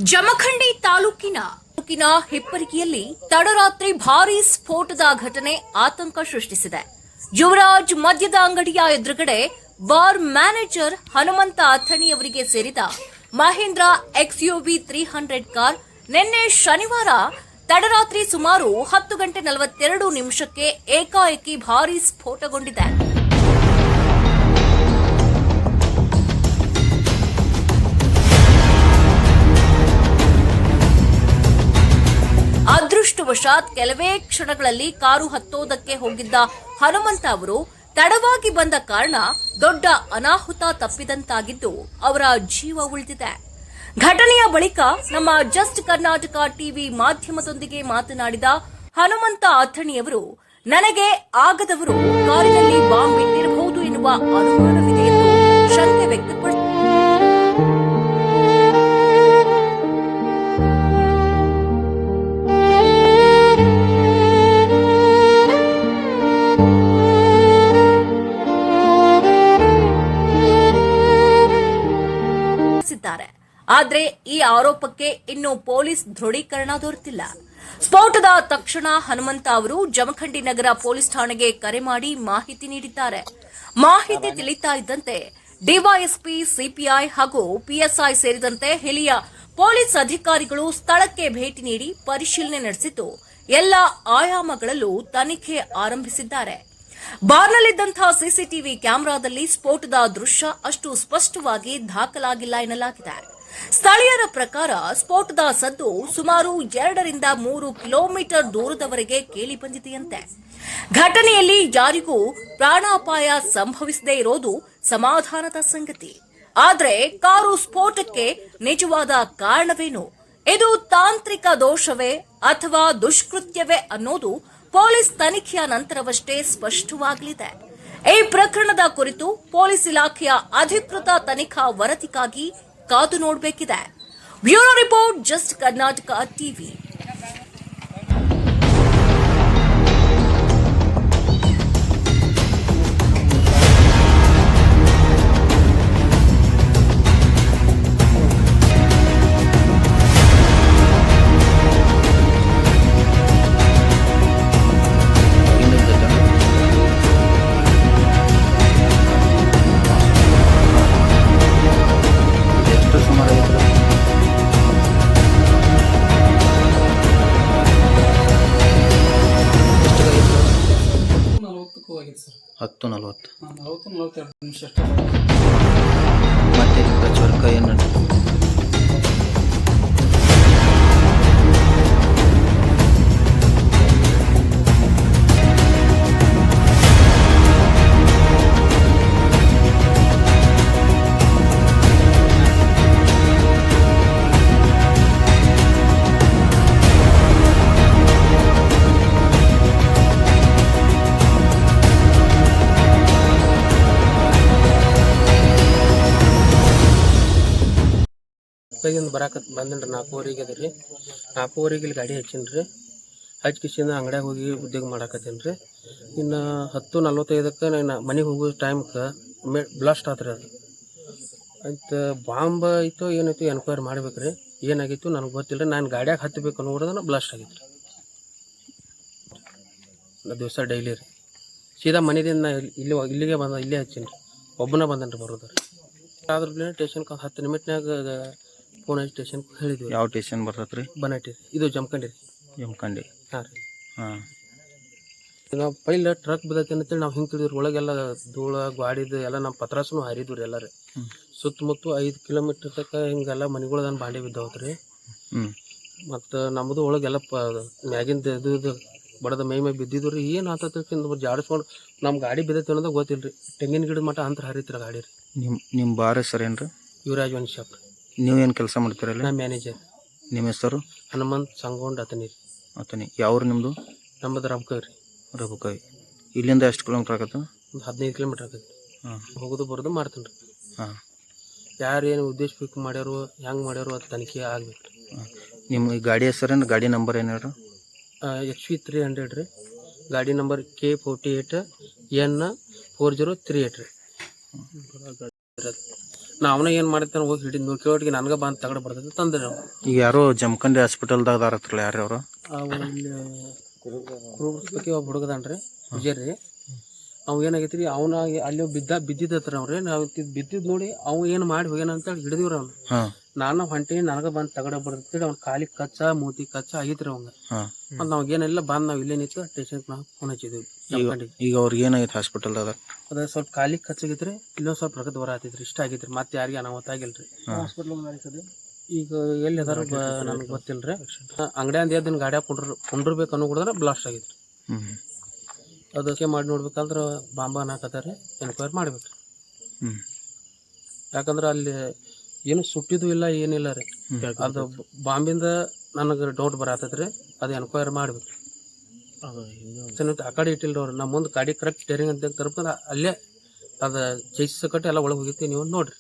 ಜಮಖಂಡಿ ತಾಲೂಕಿನ ಹಿಪ್ಪರಿಗಿಯಲ್ಲಿ ತಡರಾತ್ರಿ ಭಾರೀ ಸ್ಫೋಟದ ಘಟನೆ ಆತಂಕ ಸೃಷ್ಟಿಸಿದೆ. ಯುವರಾಜ್ ಮದ್ಯದ ಅಂಗಡಿಯ ಎದುರುಗಡೆ ಬಾರ್ ಮ್ಯಾನೇಜರ್ ಹನುಮಂತ ಅಥಣಿಯವರಿಗೆ ಸೇರಿದ ಮಹೀಂದ್ರ ಎಕ್ಸ್ಯುವಿ 300 ಕಾರ್ ನಿನ್ನೆ ಶನಿವಾರ ತಡರಾತ್ರಿ ಸುಮಾರು 10:42 ಏಕಾಏಕಿ ಭಾರೀ ಸ್ಫೋಟಗೊಂಡಿದೆ. ಅದೃಷ್ಟವಶಾತ್ ಕೆಲವೇ ಕ್ಷಣಗಳಲ್ಲಿ ಕಾರು ಹತ್ತೋದಕ್ಕೆ ಹೋಗಿದ್ದ ಹನುಮಂತ ಅವರು ತಡವಾಗಿ ಬಂದ ಕಾರಣ ದೊಡ್ಡ ಅನಾಹುತ ತಪ್ಪಿದಂತಾಗಿದ್ದು ಅವರ ಜೀವ ಉಳಿದಿದೆ. ಘಟನೆಯ ಬಳಿಕ ನಮ್ಮ ಜಸ್ಟ್ ಕರ್ನಾಟಕ ಟಿವಿ ಮಾಧ್ಯಮದೊಂದಿಗೆ ಮಾತನಾಡಿದ ಹನುಮಂತ ಅಥಣಿಯವರು, ನನಗೆ ಆಗದವರು ಕಾರಿನಲ್ಲಿ ಬಾಂಬ್ ಇಟ್ಟಿರಬಹುದು ಎನ್ನುವ ಅನುಮಾನವಿದೆ ಎಂದು ಶಂಕೆ ವ್ಯಕ್ತಪಡಿಸಿದರು. ಆದರೆ ಈ ಆರೋಪಕ್ಕೆ ಇನ್ನೂ ಪೊಲೀಸ್ ದೃಢೀಕರಣ ದೊರೆತಿಲ್ಲ. ಸ್ಫೋಟದ ತಕ್ಷಣ ಹನುಮಂತ ಅವರು ಜಮಖಂಡಿ ನಗರ ಪೊಲೀಸ್ ಠಾಣೆಗೆ ಕರೆ ಮಾಡಿ ಮಾಹಿತಿ ನೀಡಿದ್ದಾರೆ. ಮಾಹಿತಿ ತಿಳಿತಾ ಇದ್ದಂತೆ ಡಿವೈಎಸ್ಪಿ, ಸಿಪಿಐ ಹಾಗೂ ಪಿಎಸ್ಐ ಸೇರಿದಂತೆ ಹಿರಿಯ ಪೊಲೀಸ್ ಅಧಿಕಾರಿಗಳು ಸ್ಥಳಕ್ಕೆ ಭೇಟಿ ನೀಡಿ ಪರಿಶೀಲನೆ ನಡೆಸಿದ್ದು ಎಲ್ಲ ಆಯಾಮಗಳಲ್ಲೂ ತನಿಖೆ ಆರಂಭಿಸಿದ್ದಾರೆ. ಬಾರ್ನಲ್ಲಿದ್ದಂತಹ ಸಿಸಿಟಿವಿ ಕ್ಯಾಮೆರಾದಲ್ಲಿ ಸ್ಫೋಟದ ದೃಶ್ಯ ಅಷ್ಟು ಸ್ಪಷ್ಟವಾಗಿ ದಾಖಲಾಗಿಲ್ಲ ಎನ್ನಲಾಗಿದೆ. ಸ್ಥಳೀಯರ ಪ್ರಕಾರ ಸ್ಫೋಟದ ಸದ್ದು ಸುಮಾರು 2 ರಿಂದ 3 ಕಿಲೋಮೀಟರ್ ದೂರದವರೆಗೆ ಕೇಳಿಬಂದಿದೆಯಂತೆ. ಘಟನೆಯಲ್ಲಿ ಯಾರಿಗೂ ಪ್ರಾಣಾಪಾಯ ಸಂಭವಿಸದೇ ಇರೋದು ಸಮಾಧಾನದ ಸಂಗತಿ. ಆದರೆ ಕಾರು ಸ್ಫೋಟಕ್ಕೆ ನಿಜವಾದ ಕಾರಣವೇನು? ಇದು ತಾಂತ್ರಿಕ ದೋಷವೇ ಅಥವಾ ದುಷ್ಕೃತ್ಯವೇ ಅನ್ನೋದು ಪೊಲೀಸ್ ತನಿಖೆಯ ನಂತರವಷ್ಟೇ ಸ್ಪಷ್ಟವಾಗಲಿದೆ. ಈ ಪ್ರಕರಣದ ಕುರಿತು ಪೊಲೀಸ್ ಇಲಾಖೆಯ ಅಧಿಕೃತ ತನಿಖಾ ವರದಿಗಾಗಿ ಕಾದು ನೋಡಬೇಕಿದೆ. Bureau report, just Karnataka TV. Sir 10:40 ನಿಮಿಷ ಮತ್ತೆ ಪ್ರಚೋರ್ಕ ಏನು ಬಂದನ್ರಿ 4:00 ಅದ್ರಿ. 4:00 ಇಲ್ಲಿ ಗಾಡಿ ಹಚ್ಚಿನ್ರಿ. ಹಚ್ಚಿಸಿಂದ ಅಂಗಡಿಯಾಗ ಹೋಗಿ ಉದ್ಯೋಗ ಮಾಡಾಕತ್ತೀನಿ. ಇನ್ನು 10:45 ನಾನು ಮನೆಗೆ ಹೋಗೋ ಟೈಮ್ಗೆ ಬ್ಲಾಸ್ಟ್ ಆತ್ರಿ. ಅದು ಅಂತ ಬಾಂಬ್ ಐತೋ ಏನೈತೋ ಎನ್ಕ್ವೈರಿ ಮಾಡ್ಬೇಕ್ರಿ. ಏನಾಗಿತ್ತು ನನಗೆ ಗೊತ್ತಿಲ್ಲ. ನಾನು ಗಾಡಿಯಾಗ ಹತ್ತಬೇಕು ಅನ್ನೋದನ್ನ ಬ್ಲಾಸ್ಟ್ ಆಗಿತ್ತು ರೀ. ದಿವಸ ಡೈಲಿ ರೀ ಸೀದಾ ಮನೆಯಿಂದ ಇಲ್ಲಿಗೆ ಇಲ್ಲೇ ಹಚ್ಚೀನಿ ರೀ. ಒಬ್ಬನ ಬಂದನ್ರಿ ಬರೋದು ರೀ. ಅದ್ರ ಸ್ಟೇಷನ್ಗೆ 10 ನಿಮಿಟ್ನಾಗ ಫೋನ್ ಹಚ್ಚಿ ಸ್ಟೇಷನ್ಗೆ ಹೇಳಿದ್ವಿ. ಯಾವ ಸ್ಟೇಷನ್ ಬರ್ತೈತೆ ರೀ? ಬನಾಟಿ ರೀ. ಇದು ಜಮಖಂಡಿ ರೀ. ಜಮಖಂಡಿ. ಹಾಂ ರೀ. ಹಾಂ, ನಾವು ಪೈಲ ಟ್ರಕ್ ಬಿದ್ದೈತೆ ಅಂತೇಳಿ ನಾವು ಹಿಂಗೆ ತಿಳಿದ್ರಿ. ಒಳಗೆಲ್ಲ ಧೂಳ ಗಾಡಿದು ಎಲ್ಲ ನಮ್ಮ ಪತ್ರಾಸನು ಹರಿದ್ವಿ ರೀ ಎಲ್ಲ ರೀ. ಸುತ್ತಮುತ್ತ 5 ಕಿಲೋಮೀಟ್ರ್ ತನಕ ಹಿಂಗೆಲ್ಲ ಮನೆಗಳದನ್ನು ಬಾಂಡೆ ಬಿದ್ದಾವತ್ತು ರೀ. ಮತ್ತು ನಮ್ಮದು ಒಳಗೆಲ್ಲ ಮ್ಯಾಗಿಂದ ಇದು ಬಡದ ಮೈ ಬಿದ್ದಿದ್ದು ರೀ. ಏನು ಆತಂದ್ರೆ ಜಾಡಿಸ್ಕೊಂಡು ನಮ್ಮ ಗಾಡಿ ಬಿದ್ದೈತೆ ಅನ್ನೋದು ಗೊತ್ತಿಲ್ಲ ರೀ. ತೆಂಗಿನ ಗಿಡದ ಮಟ್ಟ ಅಂತರ ಹರಿತ್ರಿ ಗಾಡಿ ರೀ. ನಿಮ್ಮ ಬಾರ ಹೆಸರು ಏನು ರೀ? Yuvaraj one shop. ನೀವೇನು ಕೆಲಸ ಮಾಡ್ತೀರಲ್ಲ? ನಾ ಮ್ಯಾನೇಜರ್. ನಿಮ್ಮ ಹೆಸರು? ಹನುಮಂತ್ ಸಂಗೋಂಡ್ ಅಥಣಿ ರೀ. ಅಥಣಿ. ಯಾವ್ರು ನಿಮ್ಮದು? ನಮ್ಮದು ರಬಕಾಯಿ ರೀ. ರಬಕಾಯಿ. ಇಲ್ಲಿಂದ ಎಷ್ಟು ಕಿಲೋಮೀಟ್ರ್ ಆಗತ್ತೆ? ಒಂದು 15 ಕಿಲೋಮೀಟ್ರ್ ಆಗತ್ತೆ. ಹಾಂ, ಹೋಗೋದು ಬರೋದು ಮಾಡ್ತೀನಿ ರೀ. ಹಾಂ, ಯಾರು ಏನು ಉದ್ದೇಶಬೇಕು ಮಾಡ್ಯಾರೋ ಹೆಂಗೆ ಮಾಡ್ಯಾರೋ ಅದು ತನಿಖೆ ಆಗ್ಬೇಕು ರೀ. ನಿಮ್ಮ ಗಾಡಿ ಹೆಸರೇನು? ಗಾಡಿ ನಂಬರ್ ಏನು ಹೇಳ್ರಿ? XV 300 ರೀ. ಗಾಡಿ ನಂಬರ್ K48N 4038 ರೀ. ನಾ ಅವನ ಏನು ಮಾಡಿರ್ತಾನೆ ಹೋಗಿ ಹಿಡಿದು ಕೇಳೋಟಿಗೆ ನನಗೆ ಬಂದು ತಗಡೆ ಬರ್ತೈತೆ ತಂದ್ರೆ ಅವ್ನು ಈಗ ಯಾರೋ ಜಮಖಂಡಿ ಹಾಸ್ಪಿಟಲ್ದಾಗ ಅದಾರತ್ರಲ್ಲ ಯಾರು ಅವರು? ಇಲ್ಲಿ ಬಗ್ಗೆ ಒಬ್ಬ ಹುಡುಗದಾನ್ರಿ ವಿಜಯ್ ರೀ. ಅವ್ ಏನಾಗೈತಿ ರೀ ಅವನ ಅಲ್ಲಿ ಬಿದ್ದಿದ್ದತ್ರ ಅವ್ರಿ ನಾವು ಬಿದ್ದಿದ್ದು ನೋಡಿ ಅವ್ ಏನು ಮಾಡಿ ಹೋಗ್ಯಾನ ಅಂತೇಳಿ ಹಿಡಿದಿವ್ರಿ ಅವ್ನು. ಹಾಂ ನಾನು ಹೊಂಟಿ ನನಗೆ ಬಂದು ತಗಡೆ ಬರ್ತೈತಿ ಅವ್ನ ಕಾಲಿಗೆ ಕಚ್ಚ ಮೂತಿ ಕಚ್ಚ ಆಗಿತ್ರಿ ಅವಂಗ. ಹಾಂ ಮತ್ತು ನಾವೇನೆಲ್ಲ ಬಂದು ನಾವು ಇಲ್ಲೇ ನಿಂತು ಸ್ಟೇಷನ್ಗೆ ನಾವು ಫೋನ್ ಹಚ್ಚಿದ್ವಿ ಜಮಖಂಡಿಗೆ. ಈಗ ಅವ್ರಿಗೆ ಏನಾಗೈತೆ ಹಾಸ್ಪಿಟಲ್ದಾಗ? ಅದ ಸ್ವಲ್ಪ ಕಾಲಿಗೆ ಕಚ್ಚಾಗಿತ್ರಿ, ಇಲ್ಲೊಂದು ಸ್ವಲ್ಪ ರಗತ್ ಬರ ಆತೈತ್ರಿ, ಇಷ್ಟ ಆಗೈತ್ರಿ. ಮತ್ತೆ ಯಾರಿಗೆ ಅನಾಹುತ ಆಗಿಲ್ರಿ. ಈಗ ಎಲ್ಲಿ ಅದಾರ ನನಗೆ ಗೊತ್ತಿಲ್ರಿ. ಅಂಗಡಿಯಿಂದ ಎದ್ದನ್ ಗಾಡಿಯಾಗ ಕುಂಡ್ರಬೇಕು ಅನ್ನೋ ಕೂಡ ಬ್ಲಾಸ್ಟ್ ಆಗೈತ್ರಿ. ಹ್ಞೂ ಅದಕ್ಕೆ ಮಾಡಿ ನೋಡ್ಬೇಕಂದ್ರೆ ಬಾಂಬ ಹಾಕತ್ತಾರ, ಎನ್ಕ್ವೈರಿ ಮಾಡ್ಬೇಕ್ರಿ. ಹ್ಞೂ ಯಾಕಂದ್ರೆ ಅಲ್ಲಿ ಏನು ಸುಟ್ಟಿದ್ದು ಇಲ್ಲ ಏನಿಲ್ಲ ರೀ. ಅದು ಬಾಂಬಿಂದ ನನಗೆ ಡೌಟ್ ಬರತೈತ್ರಿ, ಅದು ಎನ್ಕ್ವೈರಿ ಮಾಡ್ಬೇಕು. ಆ ಕಡೆ ಇಟ್ಟಿಲ್ರಿ ಅವ್ರು. ನಮ್ಮ ಮುಂದೆ ಗಾಡಿ ಕರೆಕ್ಟ್ ಸ್ಟೇರಿಂಗ್ ಅಂತ ತರ್ಬೇಕು, ಅಲ್ಲೇ ಅದು ಚೈಸ್ ಕಟ್ಟಿ ಎಲ್ಲ ಒಳಗೆ ಹೋಗಿರ್ತೀವಿ, ನೀವು ನೋಡ್ರಿ.